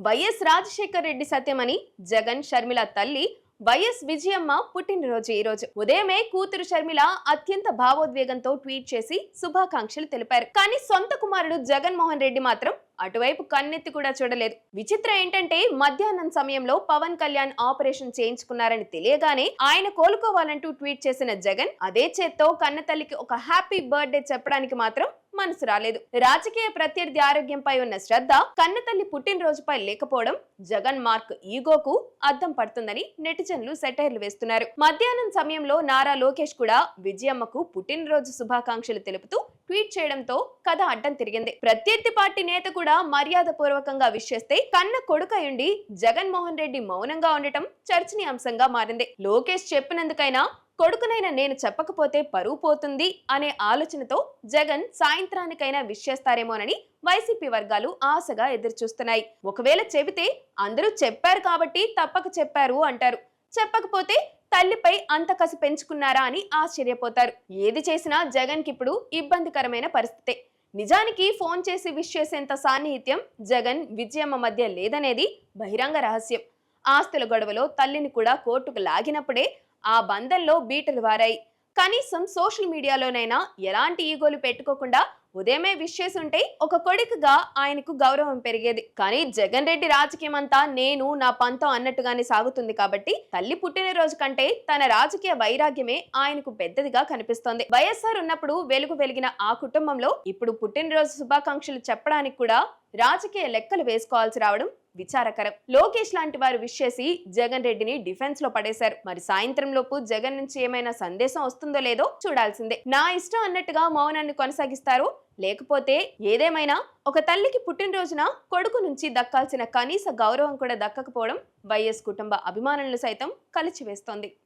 YS Rajasekhar Reddy సత్యమని జగన్ షర్మిల తల్లి YS Vijayamma పుట్టినరోజు ఈ రోజు ఉదయమే కూతురు షర్మిల అత్యంత భావోద్వేగంతో ట్వీట్ చేసి శుభాకాంక్షలు తెలిపారు. కానీ సొంత కుమారుడు జగన్మోహన్ రెడ్డి మాత్రం అటువైపు కన్నెత్తి కూడా చూడలేదు. విచిత్రం ఏంటంటే మధ్యాహ్నం సమయంలో పవన్ కళ్యాణ్ ఆపరేషన్ చేయించుకున్నారని తెలియగానే ఆయన కోలుకోవాలంటూ ట్వీట్ చేసిన జగన్ అదే చేత్తో కన్నతల్లికి ఒక హ్యాపీ బర్త్డే చెప్పడానికి మాత్రం మనసు రాలేదు. రాజకీయ ప్రత్యర్థి ఆరోగ్యంపై ఉన్న శ్రద్ధ కన్నతల్లి పుట్టినరోజుపై లేకపోవడం జగన్ మార్క్ ఈగోకు అద్దం పడుతుందని నెటిజన్లు సెటైర్లు వేస్తున్నారు. మధ్యాహ్నం సమయంలో నారా లోకేష్ కూడా విజయమ్మకు పుట్టినరోజు శుభాకాంక్షలు తెలుపుతూ ట్వీట్ చేయడంతో కథ అడ్డం తిరిగింది. ప్రత్యర్థి పార్టీ నేత కూడా మర్యాద పూర్వకంగా విష్ చేస్తే కన్న కొడుకయుండి జగన్మోహన్ రెడ్డి మౌనంగా ఉండటం చర్చనీయాంశంగా మారింది. లోకేష్ చెప్పినందుకైనా కొడుకునైనా నేను చెప్పకపోతే పరువు పోతుంది అనే ఆలోచనతో జగన్ సాయంత్రానికైనా విష్ చేస్తారేమోనని వైసీపీ వర్గాలు ఆశగా ఎదురుచూస్తున్నాయి. ఒకవేళ చెబితే అందరూ చెప్పారు కాబట్టి తప్పక చెప్పారు అంటారు, చెప్పకపోతే తల్లిపై అంత కసి పెంచుకున్నారా అని ఆశ్చర్యపోతారు. ఏది చేసినా జగన్ కిప్పుడు ఇబ్బందికరమైన పరిస్థితే. నిజానికి ఫోన్ చేసి విష్ చేసేంత సాన్నిహిత్యం జగన్ విజయమ్మ మధ్య లేదనేది బహిరంగ రహస్యం. ఆస్తుల గొడవలో తల్లిని కూడా కోర్టుకు లాగినప్పుడే ఆ బంధంలో బీటలు వారాయి. కనీసం సోషల్ మీడియాలోనైనా ఎలాంటి ఈగోలు పెట్టుకోకుండా ఉదయమే విష్ చేసి ఉంటే ఒక కొడుకుగా ఆయనకు గౌరవం పెరిగేది. కానీ జగన్ రెడ్డి రాజకీయం అంతా నేను నా పంతం అన్నట్టుగానే సాగుతుంది కాబట్టి తల్లి పుట్టినరోజు కంటే తన రాజకీయ వైరాగ్యమే ఆయనకు పెద్దదిగా కనిపిస్తోంది. వైఎస్ఆర్ ఉన్నప్పుడు వెలుగు వెలిగిన ఆ కుటుంబంలో ఇప్పుడు పుట్టినరోజు శుభాకాంక్షలు చెప్పడానికి కూడా రాజకీయ లెక్కలు వేసుకోవాల్సి రావడం విచారకరం. లోకేష్ లాంటి వారు విష్ చేసి జగన్ రెడ్డిని డిఫెన్స్ లో పడేశారు. మరి సాయంత్రం లోపు జగన్ నుంచి ఏమైనా సందేశం వస్తుందో లేదో చూడాల్సిందే. నా ఇష్టం అన్నట్టుగా మౌనాన్ని కొనసాగిస్తారో లేకపోతే ఏదేమైనా ఒక తల్లికి పుట్టినరోజున కొడుకు నుంచి దక్కాల్సిన కనీస గౌరవం కూడా దక్కకపోవడం వైఎస్ కుటుంబ అభిమానులను సైతం కలిచివేస్తోంది.